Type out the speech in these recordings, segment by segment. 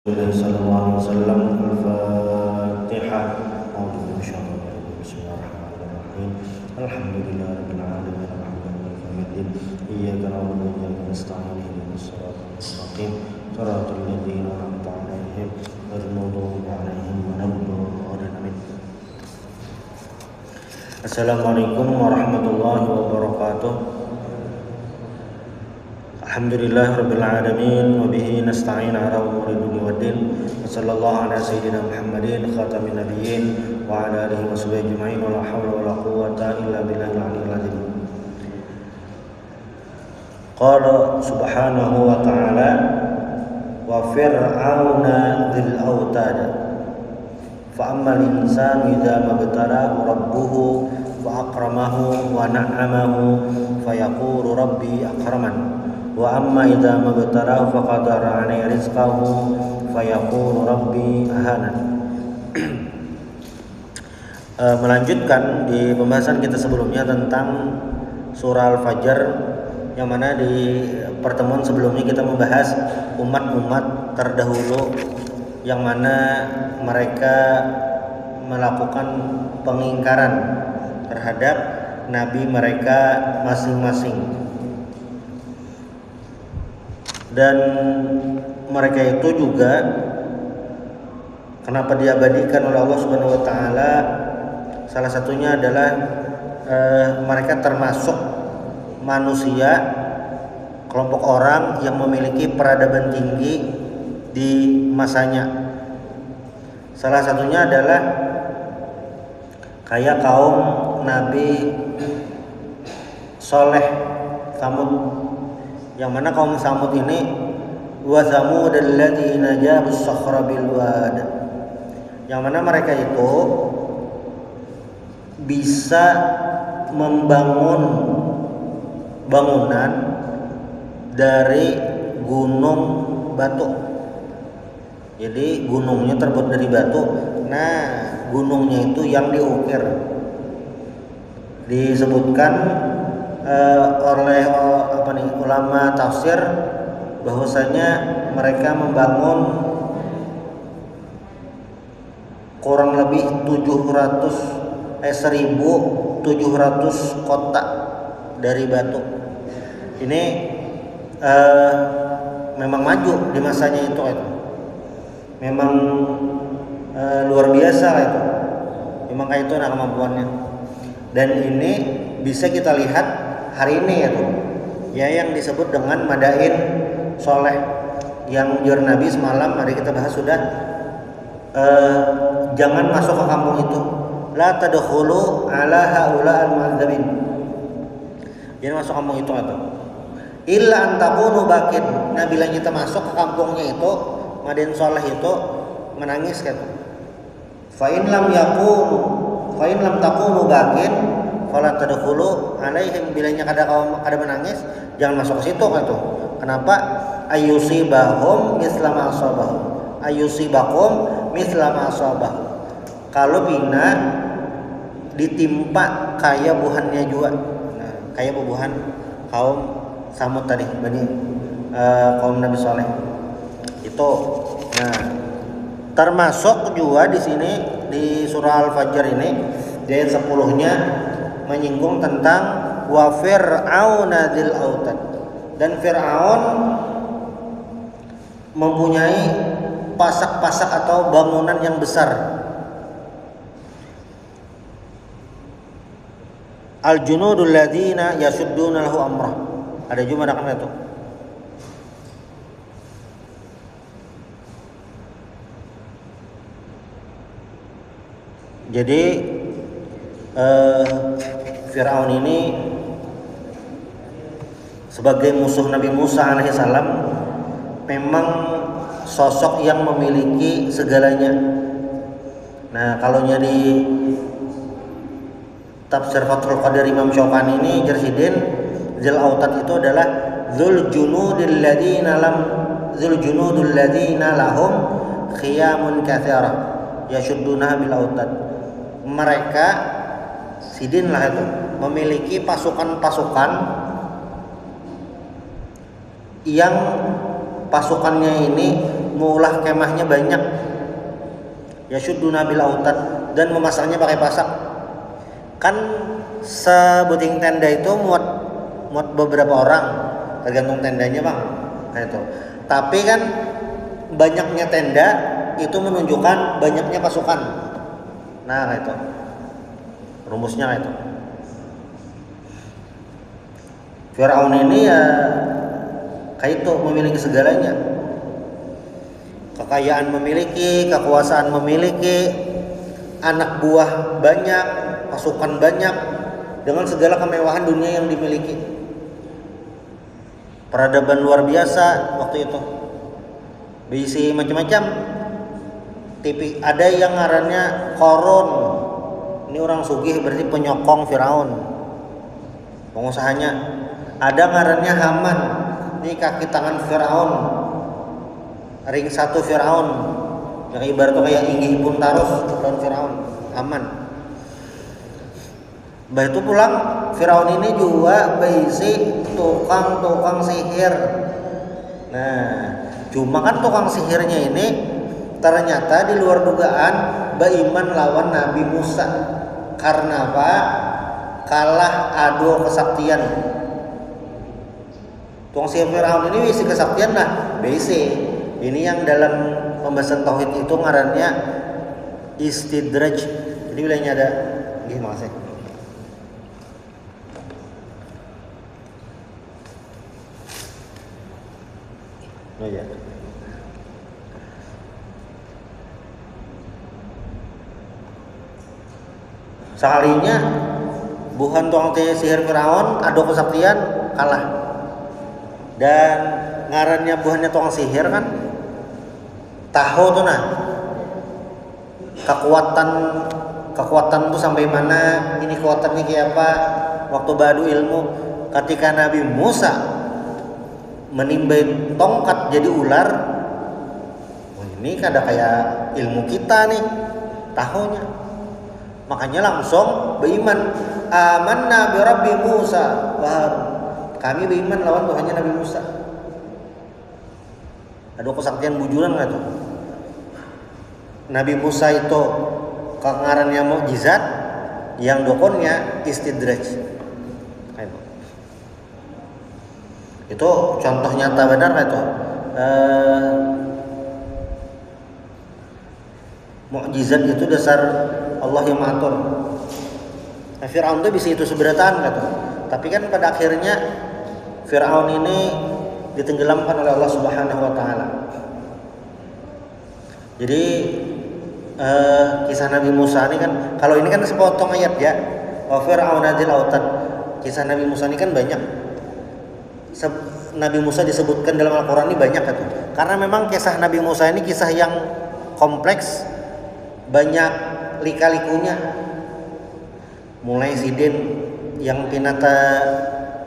صلى الله عليه وسلم. الفاتحة. أعوذ بالله من الشيطان الرجيم. بسم الله الرحمن الرحيم. الحمد لله رب العالمين الرحمن الرحيم. إياك نعبد وإياك نستعين اهدنا الصراط المستقيم صراط الذين أنعمت عليهم غير المغضوب عليهم ولا الضالين. Assalamualaikum warahmatullahi wabarakatuh. Alhamdulillahirabbil alamin wa bihi nasta'in ala umuri dunya waddin. Wassallallahu ala sayyidina Muhammadin khatamin nabiyyin wa ala alihi washabihi ajma'in wa la haula wa la quwwata illa billahil aliyyil azim. Qala subhanahu wa ta'ala wa fir'auna dzil autad fa ammal insanu idza mabtalahu rabbuhu wa akramahu wa na'amahu fayaqulu rabbi akraman wa amma idza mabtalahu faqadara 'alaihi rizqahu fayaqulu rabbi ahanan. Melanjutkan di pembahasan kita sebelumnya tentang surah Al-Fajr, yang mana di pertemuan sebelumnya kita membahas umat-umat terdahulu yang mana mereka melakukan pengingkaran terhadap nabi mereka masing-masing. Dan mereka itu juga kenapa diabadikan oleh Allah Subhanahu wa taala, salah satunya adalah mereka termasuk manusia, kelompok orang yang memiliki peradaban tinggi di masanya. Salah satunya adalah kayak kaum Nabi Soleh, Samud, yang mana kaum Samud ini wa Samud alladzina jabus sakhra bil wad, yang mana mereka itu bisa membangun bangunan dari gunung batu. Jadi gunungnya terbuat dari batu. Nah, gunungnya itu yang diukir. Disebutkan oleh ulama tafsir bahwasanya mereka membangun kurang lebih 1.700 kota dari batu. Ini memang maju di masanya itu. Memang luar biasa itu. Memang kayak itu kemampuannya. Dan ini bisa kita lihat hari ini ya yang disebut dengan Madain Soleh, yang jur Nabi semalam hari kita bahas sudah. Jangan masuk ke kampung itu, la tadkhulu ala haula al-mu'adzabin. Jangan masuk kampung itu illa antakunu bakin. Nah, bila kita masuk ke kampungnya itu, Madain Soleh itu, menangis fa in lam takunu bakin fala tadkhulu alaihim. Bilanya kada menangis, jangan masuk ke situ Kenapa? Ayusibahum misla ma asabahum. Ayusibakum misla ma asabahum. Kalau bina ditimpa kayak buhannya juga. Nah, kayak bubuhan kaum Samud tadi, kaum Nabi Saleh. Itu. Nah, termasuk juga di sini di surah Al-Fajr ini di ayat 10-nya menyinggung tentang wa fir'auna dzil autad. Dan Fir'aun mempunyai pasak-pasak atau bangunan yang besar. Al-junudul ladzina yasudduna lahu amrah. Ada juga kan itu. Jadi Fir'aun ini sebagai musuh Nabi Musa alaihissalam memang sosok yang memiliki segalanya. Nah, kalau di tafsir Fathul Qadir Imam Syaukani ini Jersidin, Dzil Autad itu adalah dzul junudil ladzina lahum khiyamun katsira yashudduna bil autad. Mereka sidin lah itu memiliki pasukan-pasukan yang pasukannya ini mengulah kemahnya banyak. Yashudduna bil autad, dan memasangnya pakai pasak. Kan sebuting tenda itu muat beberapa orang, tergantung tendanya bang, kayak itu. Tapi kan banyaknya tenda itu menunjukkan banyaknya pasukan. Nah kayak itu rumusnya, kayak itu. Firaun ini ya kayak itu, memiliki segalanya. Kekayaan memiliki, kekuasaan memiliki, anak buah banyak, pasukan banyak, dengan segala kemewahan dunia yang dimiliki. Peradaban luar biasa waktu itu, berisi macam-macam. Ada yang ngarannya Korun, ini orang sugih, berarti penyokong Firaun, pengusahanya. Ada ngarannya Haman, ini kaki tangan Firaun, ring satu Firaun, yang ibaratnya kayak inggih pun tarus lawan Firaun, Haman. Bah itu pulang Firaun ini juga berisi tukang sihir. Nah, cuma kan tukang sihirnya ini ternyata di luar dugaan beriman lawan Nabi Musa. Karena apa? Kalah adu kesaktian. Tukang sihir Firaun ini bisi kesaktian lah, bisi. Ini yang dalam pembahasan tauhid itu ngarannya istidraj. Jadi wilayahnya ada gimana sih? Oh ya. Sekalinya bukan tukang sihir Firaun adu kesaktian kalah. Dan ngarannya buahnya tukang sihir kan tahu tuh nah kekuatan tuh sampai mana, ini kekuatannya kayak apa. Waktu badu ilmu ketika Nabi Musa menimbai tongkat jadi ular, ini kada kayak ilmu kita nih tahunya. Makanya langsung beriman, amanna bi rabbi Musa wa Harun, kami beriman lawan Tuhannya Nabi Musa. Ada kesaktian bujuran nggak tuh? Nabi Musa itu kengarannya mukjizat, yang dokonnya istidraj. Itu contoh nyata benar nggak tuh? Mukjizat itu dasar Allah yang mengatur. Nah, Firaun itu bisa itu seberataan nggak tuh? Tapi kan pada akhirnya Firaun ini ditenggelamkan oleh Allah Subhanahu Wa Taala. Jadi kisah Nabi Musa ini kan, kalau ini kan sepotong ayat ya. Wa Fir'aun dzil autad. Kisah Nabi Musa ini kan banyak. Nabi Musa disebutkan dalam Al-Quran ini banyak kan? Karena memang kisah Nabi Musa ini kisah yang kompleks, banyak lika-likunya. Mulai sidin yang pinata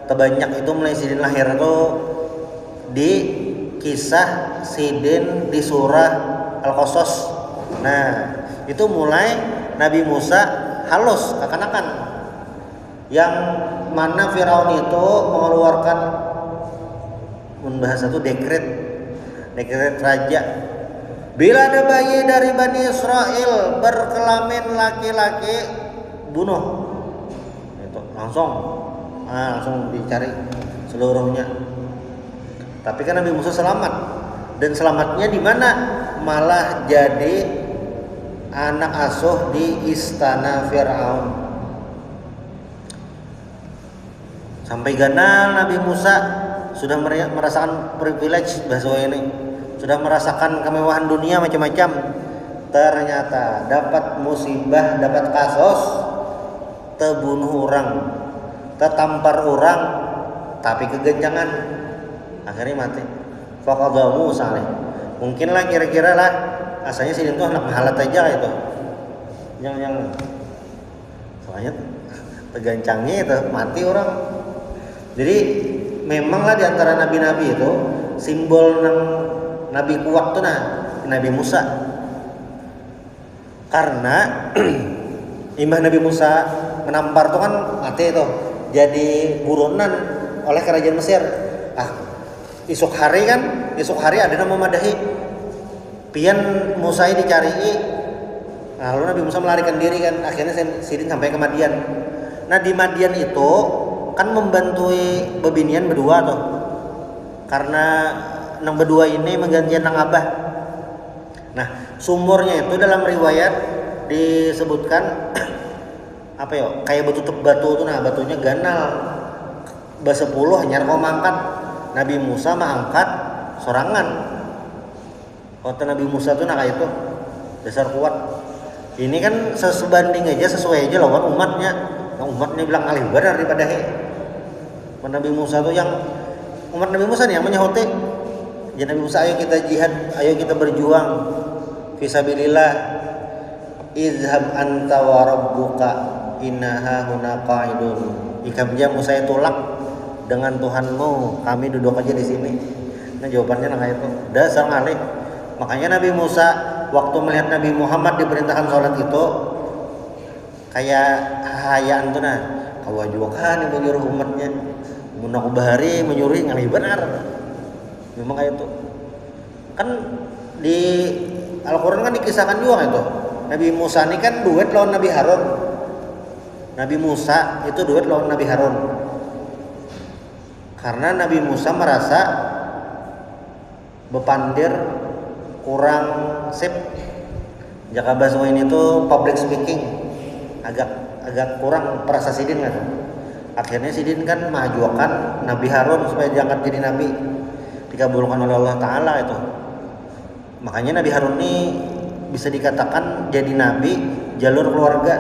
terbanyak itu, mulai sidin lahir itu di kisah sidin di surah Al-Qasas. Nah itu mulai Nabi Musa halus kekanakan, yang mana Firaun itu mengeluarkan membahas satu dekret raja. Bila ada bayi dari Bani Israel berkelamin laki-laki, bunuh. Itu langsung dicari seluruhnya. Tapi kan Nabi Musa selamat, dan selamatnya di mana? Malah jadi anak asuh di istana Firaun. Sampai ganal Nabi Musa sudah merasakan privilege bahasa ini, sudah merasakan kemewahan dunia macam-macam. Ternyata dapat musibah, dapat kasus, terbunuh orang, tertampar orang, tapi kegencangan, akhirnya mati. Faqadha Musa alaih. Mungkin lah kira-kira lah asalnya sih itu anak mahalat aja itu, yang soalnya tegancangnya itu mati orang. Jadi memanglah di antara nabi-nabi itu simbol nabi kuat tuh Nabi Musa. Karena imbah Nabi Musa menampar tuh kan mati itu, jadi buronan oleh kerajaan Mesir. Esok hari ada nama madahi pian Musa dicari. Nah, lalu Nabi Musa melarikan diri kan, akhirnya Sidin sampai ke Madian. Nah di Madian itu kan membantui bebinian berdua tuh, karena nang berdua ini menggantian nang abah. Nah sumurnya itu dalam riwayat disebutkan apa ya, kayak betutup batu tuh, nah batunya ganal basepuluh hanya mau mangkat. Nabi Musa mah angkat sorangan. Kota Nabi Musa tuh nah kayak itu dasar kuat. Ini kan sebanding aja, sesuai aja lawan umatnya. Nah, umatnya bilang alih benar daripada Nabi Musa tuh yang umat Nabi Musa nih yang menyahote. Ya Nabi Musa, ayo kita jihad, ayo kita berjuang fisabilillah. Izhab anta wa rabbuka innaha huna qa'idun. Ikabnya Musa tolak dengan Tuhanmu, kami duduk aja di sini. Nah jawabannya nah kayak itu. Dasar ngalih. Makanya Nabi Musa waktu melihat Nabi Muhammad diperintahkan sholat itu kayak hayaan tuh, nah kau juga kan yang menyuruh umatnya, munak bahari menyuruh ngalih benar. Memang kayak itu kan di Al-Quran kan dikisahkan juga itu. Nabi Musa ini kan duet lawan Nabi Harun. Nabi Musa itu duet lawan Nabi Harun karena Nabi Musa merasa bepandir kurang sip. Jaka bahasa ini tuh public speaking agak kurang perasa Sidin kan. Akhirnya Sidin kan majukan Nabi Harun supaya diangkat jadi nabi, dikabulkan oleh Allah Ta'ala itu. Makanya Nabi Harun ini bisa dikatakan jadi nabi jalur keluarga.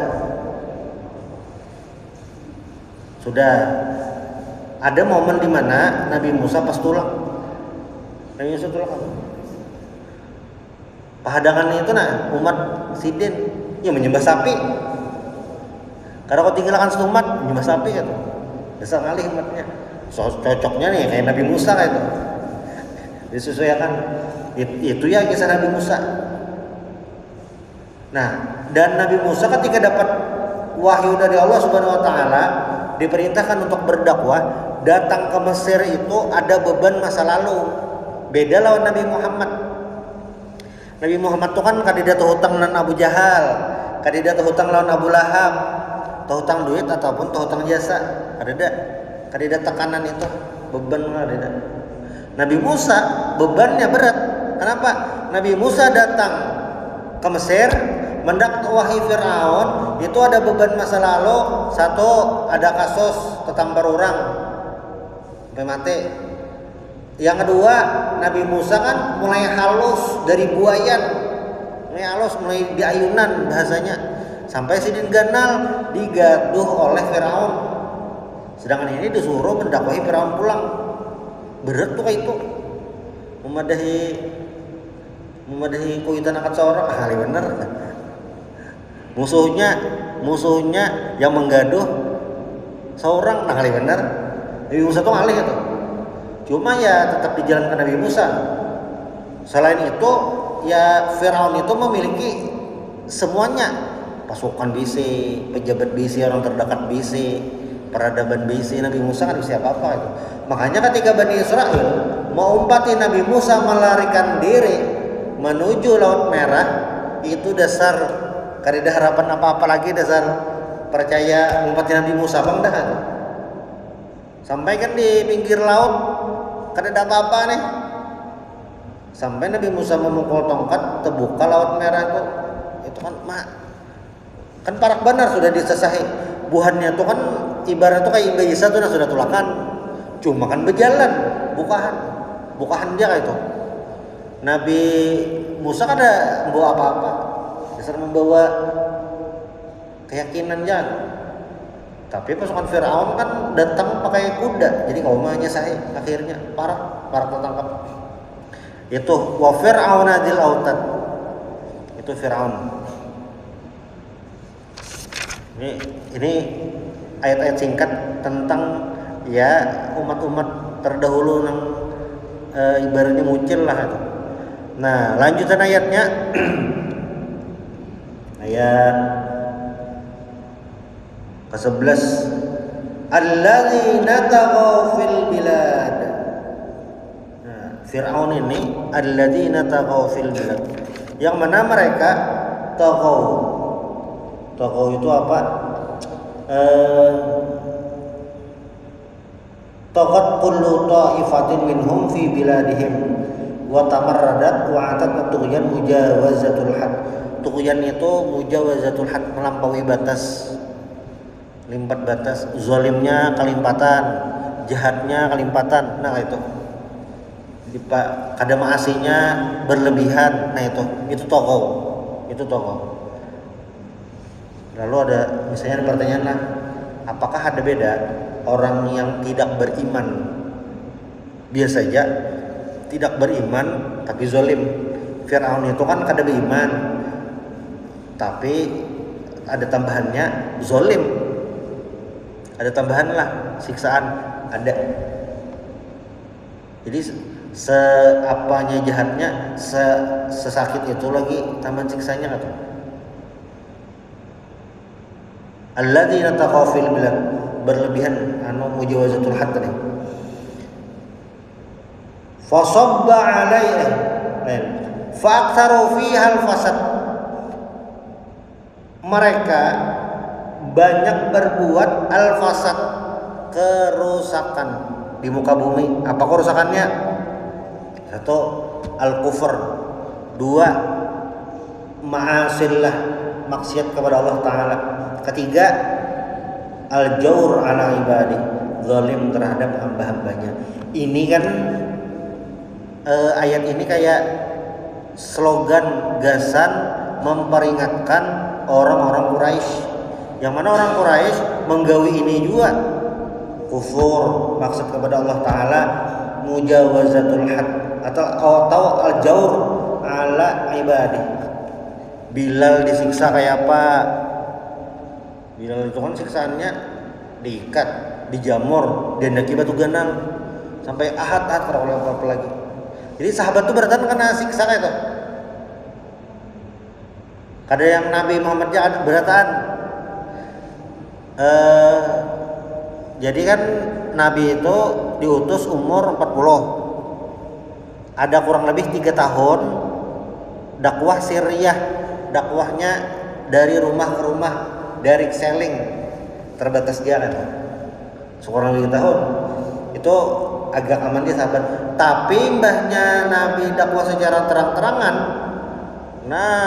Sudah ada momen di mana Nabi Musa pas tulak. Nabi Musa tulak apa? Pahadangan itu nah umat Sidin ya menyembah sapi. Karena kau tinggalkan setumat menyembah sapi gitu. Dasar ngalih umatnya. Cocoknya nih kayak Nabi Musa kayak itu. Disesuaikan. Itu ya kisah Nabi Musa. Nah, dan Nabi Musa ketika dapat wahyu dari Allah Subhanahu wa taala diperintahkan untuk berdakwah, datang ke Mesir itu ada beban masa lalu. Beda lawan Nabi Muhammad. Nabi Muhammad tuh kan kadida hutang dengan Abu Jahal, kadida hutang lawan Abu Lahab, hutang duit ataupun hutang jasa. Kadida tekanan itu beban kadida. Nabi Musa bebannya berat. Kenapa? Nabi Musa datang ke Mesir mendakwai Firaun, itu ada beban masa lalu. Satu, ada kasus tetampar orang sampai mati. Yang kedua, Nabi Musa kan mulai halus dari buayan, mulai di ayunan bahasanya, sampai Sidin Ganal digaduh oleh Firaun. Sedangkan ini disuruh mendakwahi Firaun pulang. Berat tuh kayak itu. Memadahi kuitan akan seorang ahli bener. Musuhnya yang menggaduh seorang ahli bener. Nabi Musa tuh ahli itu. Cuma ya tetap dijalankan Nabi Musa. Selain itu ya Firaun itu memiliki semuanya, pasukan bisi, pejabat bisi, orang terdekat bisi, peradaban bisi. Nabi Musa kan bisa apa-apa itu. Makanya ketika Bani Israel mau umpati Nabi Musa melarikan diri menuju Laut Merah, itu dasar karida harapan apa-apa lagi, dasar percaya umpati Nabi Musa bang dah. Sampai kan di pinggir laut kada ada apa-apa nih. Sampai Nabi Musa memukul tongkat, terbuka Laut Merah itu kan parak benar sudah disesahi. Buhannya tuh kan ibarat tuh kayak Isa tuh sudah tulakan. Cuma kan berjalan, bukahan dia kayak itu. Nabi Musa kan ada membawa apa-apa. Dasar membawa keyakinan jangan. Tapi pasukan Firaun kan datang pakai kuda, jadi kaumnya saya akhirnya parah tertangkap. Itu wa Fir'aun adil autad. Itu Firaun. Ini ayat-ayat singkat tentang ya umat-umat terdahulu yang ibaratnya muncul lah itu. Nah, lanjutan ayatnya ayat ke-11, alladzina taghaw fil bilad. Nah, Fir'aun ini alladzina taghaw fil bilad. yang mana mereka taqaw. Taqaw itu apa? Taqat kullu ta'ifatin minhum fi biladihim wa tamarradat wa atat tughyan mujawazatul had. Tughyan itu mujawazatul had, melampaui batas, limpat batas, zalimnya kelimpatan, jahatnya kelimpatan. Nah itu kadang maasinya berlebihan. Nah itu taqaw. Itu taqaw. Lalu ada misalnya pertanyaan, nah, apakah ada beda orang yang tidak beriman, biasa saja tidak beriman tapi zalim? Fir'aun itu kan kada beriman tapi ada tambahannya zalim, ada tambahan lah siksaan ada. Jadi seapanya jahatnya, sesakit itu lagi tambahan siksanya atau alladzina taqaw fil bilad, berlebihan mujawazatul had tadi. Fasabba alaihim fa'aktsaru fiha al-fasad, mereka banyak berbuat al-fasad, kerusakan di muka bumi. Apa kerusakannya? Satu, al-kufur. Dua, ma'asillah, maksiat kepada Allah Ta'ala. Ketiga, al-jawr ala ibadi, zalim terhadap hamba-hambanya. Ini kan ayat ini kayak slogan gasan memperingatkan orang-orang Quraisy, yang mana orang Quraisy menggawi ini juga, kufur, maksud kepada Allah Ta'ala, mujawazatul had atau al-jawr ala ibadi. Bilal disiksa kayak apa? Bilal itu kan siksaannya diikat, dijamur, dendaki batu ganang sampai ahad-ahad kalau apa lagi. Jadi sahabat itu beratan kena siksa kayak itu. Ada yang Nabi Muhammad jangan beratan. Jadi kan Nabi itu diutus umur 40. Ada kurang lebih 3 tahun dakwah sirriyah, dakwahnya dari rumah ke rumah, direct selling, terbatas jalan. Sekurang lebih 3 tahun. Itu agak aman dia sahabat. Tapi mbahnya Nabi dakwah secara terang-terangan, nah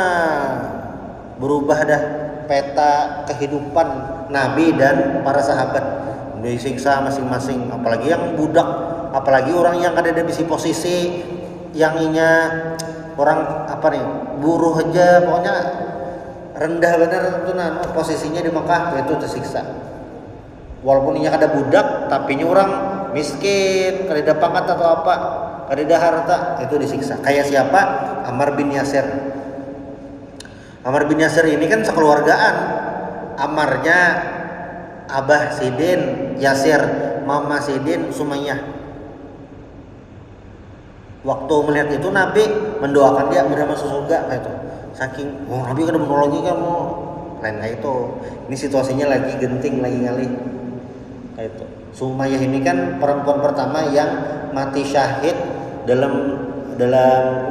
berubah dah peta kehidupan Nabi dan para sahabat, disiksa masing-masing. Apalagi yang budak, apalagi orang yang ada di posisi yang inya orang apa nih, buruh aja, pokoknya rendah benar itu posisinya di Mekah, itu tersiksa. Walaupun inya kada budak, tapi ini orang miskin, kada pangkat atau apa, kada harta, itu disiksa. Kayak siapa? Ammar bin Yasir. Ammar bin Yasir ini kan sekeluargaan. Ammarnya Abah Sidin Yasir, Mama Sidin Sumayyah. Waktu melihat itu Nabi mendoakan dia mudah masuk surga kayak itu. Saking Nabi kada menolongi kamu. Lain kayak itu. Ini situasinya lagi genting, lagi ngalih. Kayak itu. Sumayyah ini kan perempuan pertama yang mati syahid dalam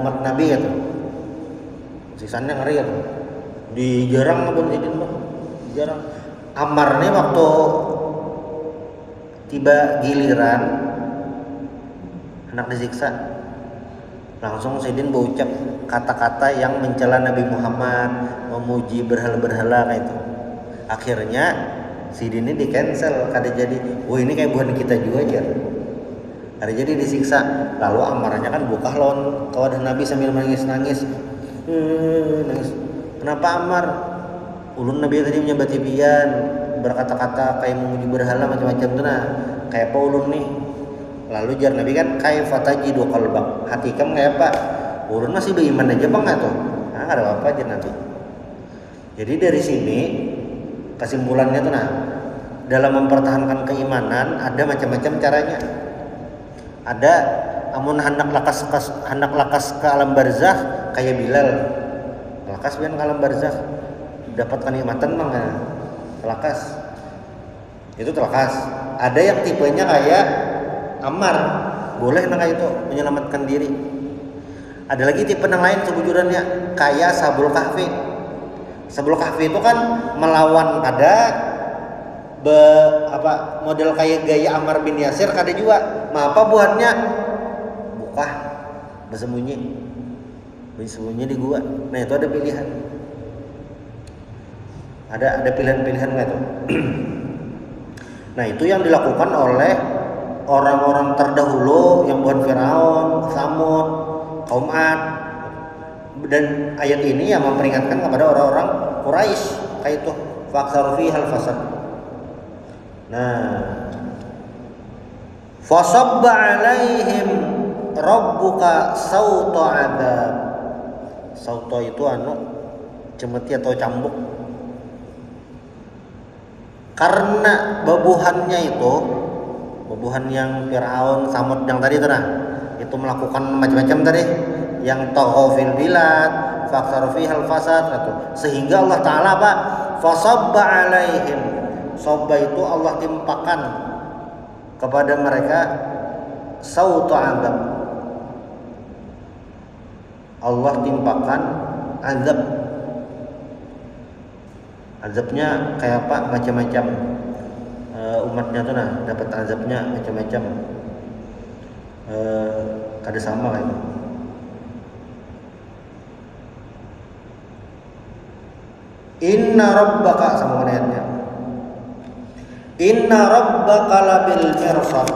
umat Nabi gitu. Siksanya ngeri gitu. Dijarang apa Sidin Bang? Dijarang. Ammar nih waktu tiba giliran anak disiksa, langsung Sidin berucap kata-kata yang mencela Nabi Muhammad, memuji berhala-berhala kayak itu. Akhirnya Sidin ini di cancel, kada jadi. Wah ini kayak bukan kita juga aja. Kada jadi disiksa. Lalu Ammarnya kan buka lawan ke wadah Nabi sambil nangis-nangis. Nangis. Kenapa Ammar? Ulun Nabi tadi menyebati pian, berkata-kata kayak memuji berhala macam-macam tuh nah. Kayak apa ulun nih? Lalu jar Nabi kan kaifa tajidu qalbak, hati kamu kayak apa? Ulun masih beriman aja bang tuh. Nah, ada apa aja nanti. Jadi dari sini kesimpulannya tuh nah, dalam mempertahankan keimanan ada macam-macam caranya. Ada amun hendak lakas ke alam barzakh kayak Bilal. Lakas biar ke alam barzakh dapat kenikmatan bang, telakas. Itu telakas. Ada yang tipenya kayak Ammar, boleh nah kayak itu menyelamatkan diri. Ada lagi tipe yang lain sebujurannya kayak Ashabul Kahfi. Ashabul Kahfi itu kan melawan ada model kayak gaya Ammar bin Yasir kada juga. Apa buatnya? Buka, bersembunyi di gua. Nah itu ada pilihan. Ada pilihan-pilihan nggak tuh? Nah itu yang dilakukan oleh orang-orang terdahulu yang bukan Firaun, Samud, kaum Ad. Dan ayat ini yang memperingatkan kepada orang-orang Quraisy kayak itu faktsaru fihal fasad. Nah, fasabba alaihim rabbuka sauta adzab. Sauta itu cemeti atau cambuk. Karena bebuhan yang Firaun, Samud yang tadi itu melakukan macam-macam tadi, yang taghaw fil bilad, faktsaru fihal fasad sehingga Allah Taala fasabba alaihim. Sabba itu Allah timpakan kepada mereka sautu azab. Allah timpakan azab. Azabnya kayak apa? Macam-macam. Umatnya tuh dapat azabnya macam-macam. Kada sama kayak itu. Inna rabbaka sama ayatnya. Inna rabbaka labil mirsad.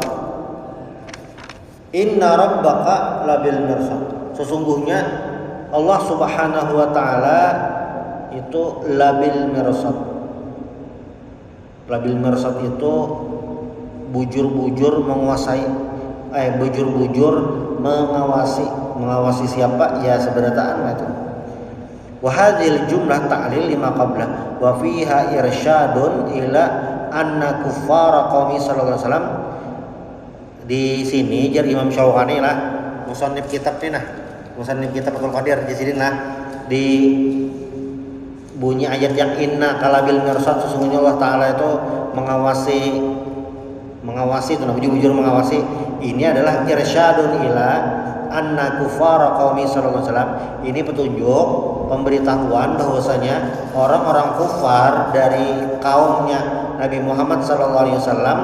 Inna rabbaka labil mirsad. Sesungguhnya Allah Subhanahu wa taala itu labil mirsad. Labil mirsad itu bujur-bujur menguasai, bujur-bujur mengawasi siapa? Ya seberataan itu. Wa hadhil jumlah ta'lil lima qablah wa fiha irsyadun ila anna kuffara qaumi sallallahu alaihi wasallam. Di sini jar Imam Syaukani lah musannif kitab nih musannif kitab Fathul Qadir di sini di bunyi ayat yang inna kalabil mirsad, sesungguhnya Allah Taala itu mengawasi itu bujur-bujur mengawasi. Ini adalah irsyadun ila anna kuffara qaumi sallallahu alaihi wasallam. Ini petunjuk pemberitahuan bahwasanya orang-orang kufar dari kaumnya Nabi Muhammad sallallahu alaihi wasallam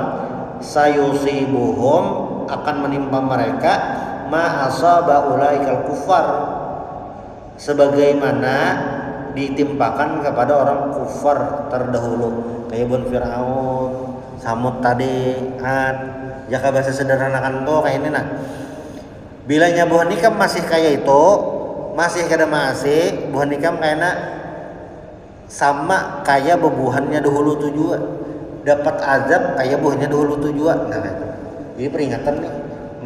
sayusibuhum akan menimpa mereka ma asaba ulaikal kufar, sebagaimana ditimpakan kepada orang kufar terdahulu kayak Bun Firaun, Samud tadi, Ad. Jaka bahasa sederhanakan tuh kayak ini bilanya buah nikam masih kayak itu, masih kada masih buah nikam kayaknya sama kayak bebuhannya dahulu tuh juga, dapat azab kayak buahnya dahulu tuh juga. Nah jadi peringatan nih,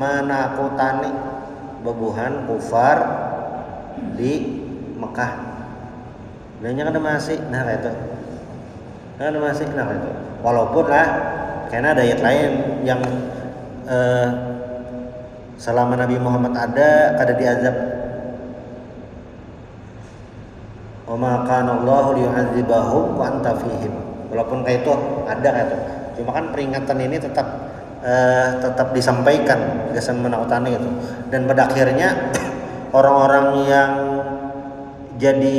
mana aku tani bebuhan kufar di Mekah. Bilanya kada masih, itu. Kada masih, itu. Walaupun karena ada ayat lain yang selama Nabi Muhammad ada kada diazab. Wa ma kana Allahu liyu'adzibahum wa anta fihim. Walaupun kayak itu ada kayak itu. Cuma kan peringatan ini tetap disampaikan gasan menautani gitu. Dan pada akhirnya orang-orang yang jadi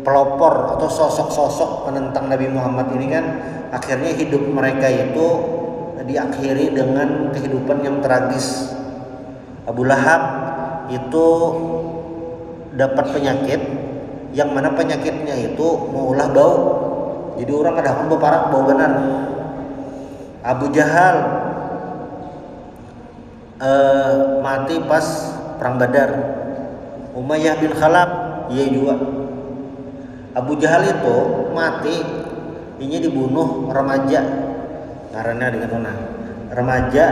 pelopor atau sosok-sosok penentang Nabi Muhammad ini kan akhirnya hidup mereka itu diakhiri dengan kehidupan yang tragis. Abu Lahab itu dapat penyakit yang mana penyakitnya itu mengulah bau. Jadi orang kadang beparak bau benar. Abu Jahal mati pas perang Badar. Umayyah bin Khalaf ia juga. Abu Jahal itu mati, ini dibunuh remaja, karena dengan remaja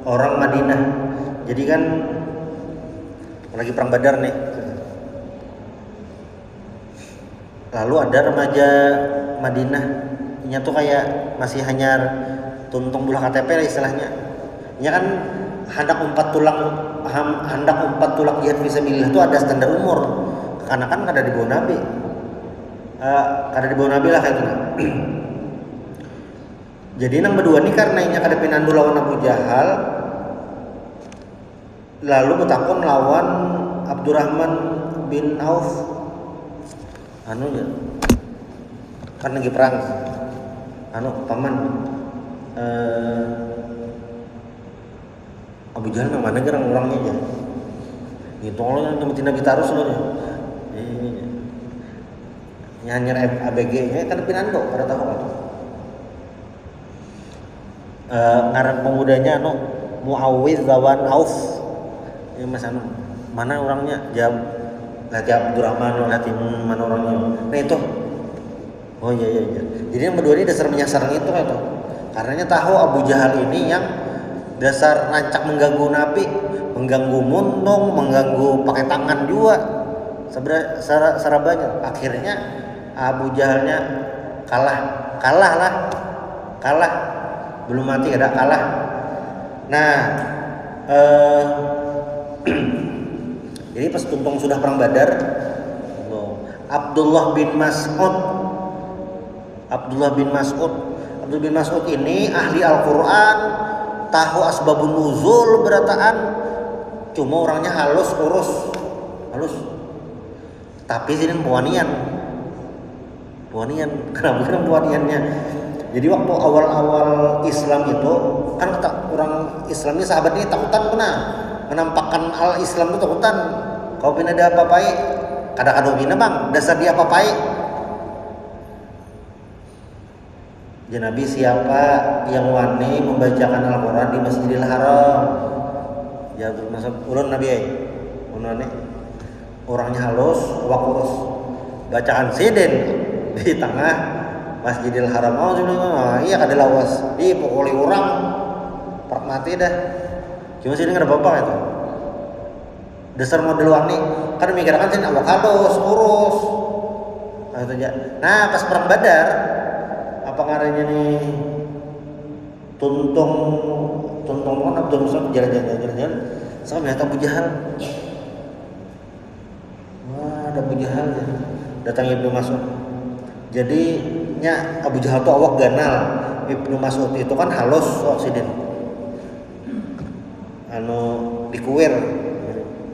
orang Madinah. Jadi kan lagi perang Badar nih. Lalu ada remaja Madinah, ini tuh kayak masih hanya tuntung bulah KTP lah istilahnya. Ini kan hendak umpat tulak jihad fisabilillah itu ada standar umur. Karena kan kada di bawah Nabi, lah kayak gitu. Jadi nang berdua nih karena ini kada pinandu lawan Abu Jahal, lalu betakun lawan Abdurrahman bin Auf anu ya kan lagi perang anu paman Abu Jahal yang mana gerang orangnya aja gitu orang yang Nabi taruh seluruhnya nyanyir ABG nya kan pinando pada tahu kan ngaran pemudanya anu Muawidh lawan Auf ini mas anu mana orangnya jawab lati Abdurrahman lati mana orangnya nah itu oh iya jadi yang berdua ini dasar menyasar itu kan itu karenanya tahu Abu Jahal ini yang dasar rancak mengganggu Nabi, mengganggu muntung, mengganggu pakai tangan juga secara banyak. Akhirnya Abu Jahalnya kalah, belum mati ada kalah. Nah, jadi pas tuntung sudah perang Badar, Abdullah bin Mas'ud ini ahli Al-Quran, tahu asbabun nuzul berataan, cuma orangnya halus tapi sini puanian kenapa puaniannya jadi waktu awal Islam itu kan orang Islam ini sahabat ini takutan pernah menampakkan al Islam itu takutan kau pina ada apa-apai kadang-kadang bina bang dasar dia apa-apai ya Nabi siapa yang wani membacakan Al-Quran di Masjidil Haram ya masuk ulun Nabi orangnya halus wakurus bacaan sidin di tengah Masjidil Haram iya kada lawas dipukuli orang mati dah cuma sini nggak ada apa-apa itu dasar model wani kan mikirkan sini awak halus urus nah pas perang Badar apa ngarannya nih tuntung kan Abdul Muslim jalan-jalan sama lihat Abu Jahal wah ada Abu Jahal ya datang Ibnu Mas'ud jadi nya Abu Jahal tuh awak ganal Ibnu Mas'ud itu kan halus oksiden anu dikuir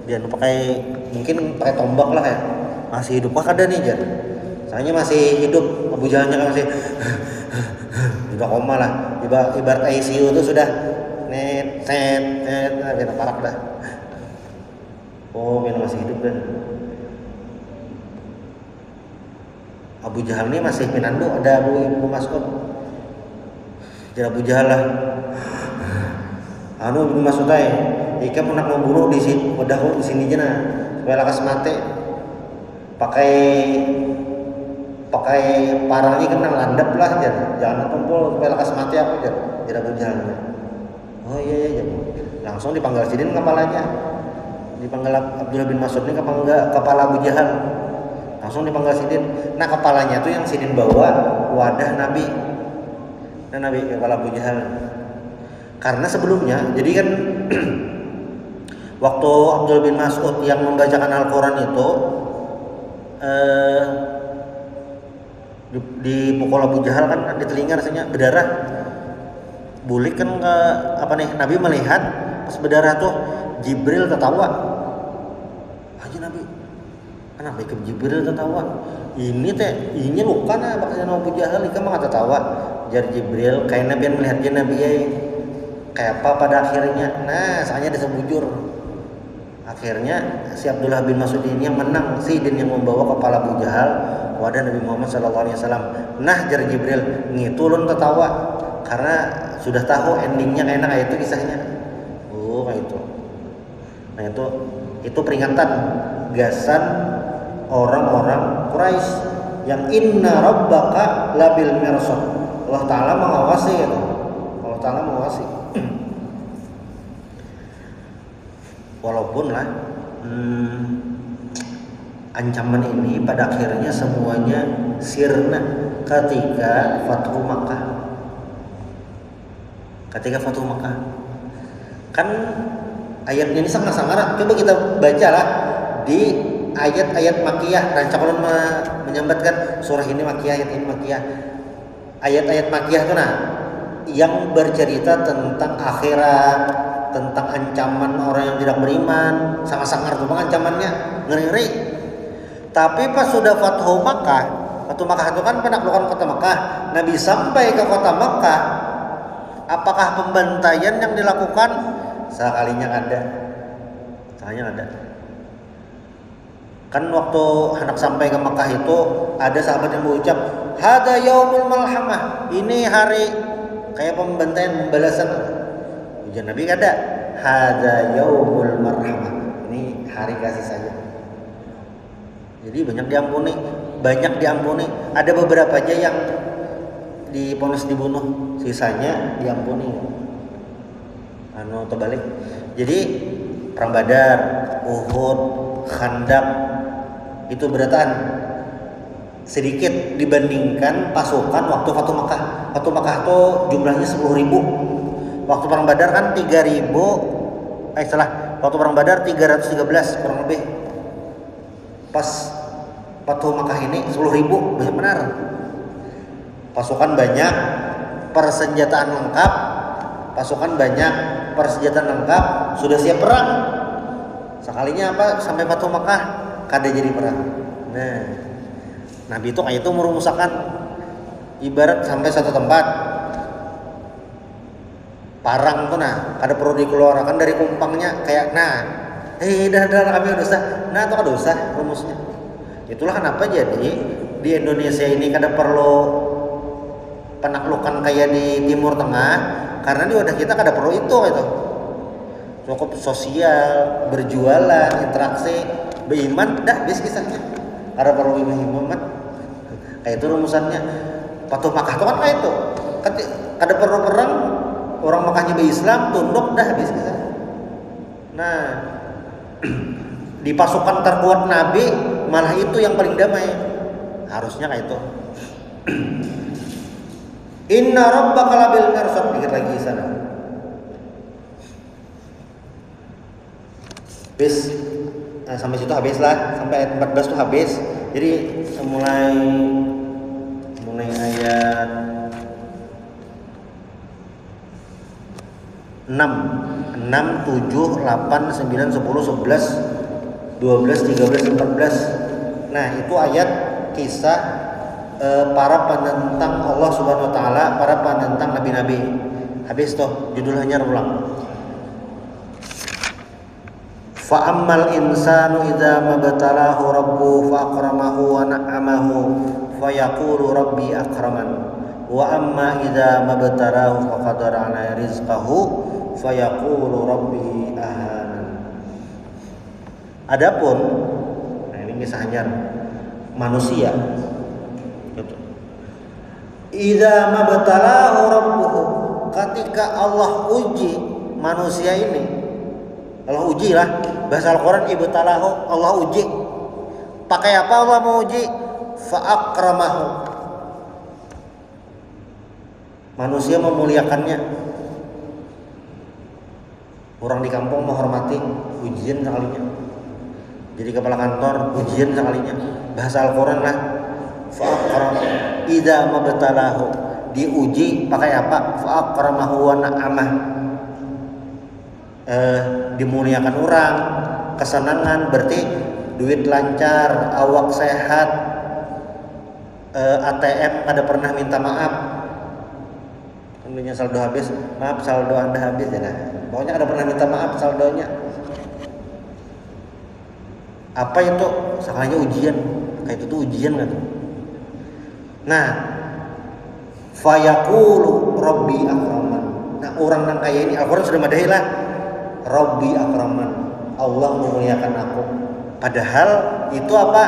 dia pakai mungkin pakai tombak lah ya masih hidup kah ada nih jar soalnya masih hidup Abu Jahalnya kan masih sudah koma lah ibarat ICU itu sudah net kita parak dah oh dia masih hidup dan Abu Jahal ini masih pinando ada Ibnu Mas'ud jadi Abu Jahal lah anu Ibnu Mas'ud jika nak membunuh di sini udah di sini aja nah supaya lakas mati pakai parangnya kan landap lah jangan tumpul supaya lekas mati aku jadi Abu Jahal oh iya langsung dipanggil sidin kepalanya dipanggil Abdullah bin Mas'ud ini kepala Abu Jahal langsung dipanggil sidin nah kepalanya tuh yang sidin bawa wadah Nabi nah Nabi kepala Abu Jahal karena sebelumnya jadi kan waktu Abdullah bin Mas'ud yang membacakan Al-Quran itu dipukul Abu Jahal kan di telinga rasanya berdarah bulik kan ke apa nih Nabi melihat pas berdarah tuh Jibril tertawa aja Nabi kenapa ke Jibril tertawa ini luka nah bakal Abu Jahal ikan mah tertawa jadi Jibril kayak Nabi yang melihat Nabi kayak apa pada akhirnya nah soalnya disebujur akhirnya si Abdullah bin Mas'ud ini yang menang sidin yang membawa kepala Abu Jahal wadah Nabi Muhammad SAW. Nah jar Jibril ngitulun tertawa karena sudah tahu endingnya kayak itu kisahnya. Oh kayak itu. Nah itu peringatan gasan orang-orang Quraisy yang inna rabbaka labil mirsad. Allah Taala mengawasi itu. Allah Taala mengawasi. Walaupun lah ancaman ini pada akhirnya semuanya sirna ketika Fathu Makkah. Kan ayatnya ini sangat-sangat coba kita bacalah di ayat-ayat Makkiyah. Rancangan menyambatkan surah ini Makkiyah, ayat ini Makkiyah. Ayat-ayat Makkiyah itu yang bercerita tentang akhirat, tentang ancaman orang yang tidak beriman, sangat-sangat tuh ancamannya ngeri-ngeri. Tapi pas sudah Fathu Makkah itu kan penaklukan kota Makkah, Nabi sampai ke kota Makkah, apakah pembantaian yang dilakukan? Sekalinya ada. Kan waktu hendak sampai ke Makkah itu ada sahabat yang berucap, "Hada yaumul malhamah." Ini hari kayak pembantaian, pembalasan. Ujian Nabi ada, "Hada yaumul marhamah." Ini hari kasih sayang. Jadi banyak diampuni. Ada beberapa aja yang diponis dibunuh, sisanya diampuni. Terbalik. Jadi perang Badar, Uhud, Khandaq itu beratan sedikit dibandingkan pasukan waktu Fathu Makkah. Fathu Makkah itu jumlahnya 10.000. Waktu perang Badar kan 3.000. Waktu perang Badar 313 kurang lebih. Pas Fathu Makkah ini 10.000, banyak benar. Pasukan banyak, persenjataan lengkap. Sudah siap perang. Sekalinya sampai Fathu Makkah kada jadi perang. Nah, Nabi itu kayak itu merumuskan ibarat sampai satu tempat parang tuh kada perlu dikeluarkan dari kumpangnya kayak dah kami udah usah. Itu kada usah rumusnya. Itulah kenapa jadi di Indonesia ini kada perlu penaklukan kayak di Timur Tengah, karena di wadah kita kada perlu itu. Cukup sosial, berjualan, interaksi, beriman, dah bis kisahnya. Ada perlu iman, kayak itu rumusannya. Fathu Makkah itu kan kayak itu. Kada perlu perang, orang Makkahnya berislam, tunduk, dah bis kisahnya. Nah, di pasukan terkuat Nabi malah itu yang paling damai. Harusnya kayak itu. Inna rabbaka labil mirsad, dikit lagi sana. Habis sampai situ habis lah, sampai ayat 14 tuh habis. Jadi mulai ayat 6, 7, 8, 9, 10, 11, 12, 13, 14. Nah, itu ayat kisah para penentang Allah Subhanahu wa taala, para penentang nabi-nabi. Habis tuh judulnya ulang. Fa ammal insanu idza mabtalahu rabbuhu fa akramahu wa na'amahu fa yaqulu rabbi akraman wa amma idza mabtalahu fa qadara 'alaihi rizqahu fa yaqulu rabbi ahanan. Adapun ini kisahnya manusia. Idza mabtalahu rabbuhu, ketika Allah uji manusia ini. Allah uji lah, bahasa Al-Quran ibtalahu, Allah uji. Pakai apa Allah mau uji? Fa akramahu, manusia memuliakannya. Orang di kampung menghormati, ujian sekalinya. Jadi kepala kantor, ujian sekalinya. Bahasa Al-Quran lah, fa akramahu. Idza mabtalahu, diuji pakai apa? Fa akramahu wa na'amah, dimuliakan orang, kesenangan, berarti duit lancar, awak sehat, ATM ada pernah minta maaf, tentunya saldo habis, maaf saldo Anda habis ya. Pokoknya ada pernah minta maaf saldonya. Apa itu? Salahnya ujian, kayak itu tuh ujian kan. Nah, fayaqulu rabbi akraman. Nah, orang yang kayak ini Al-Quran sudah madahi lah, Rabbi akraman, Allah memuliakan aku. Padahal itu apa?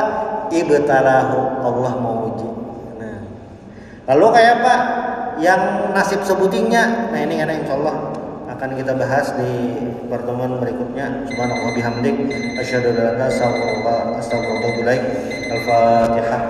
Ibtalahu, Allah mau uji. Nah, lalu kayak apa? Yang nasib sebutingnya. Nah, ini karena insyaallah akan kita bahas di pertemuan berikutnya. Subhanallah bihamdik, asyhadu an la ilaha illallah, astagfirullah. Al-Fatihah.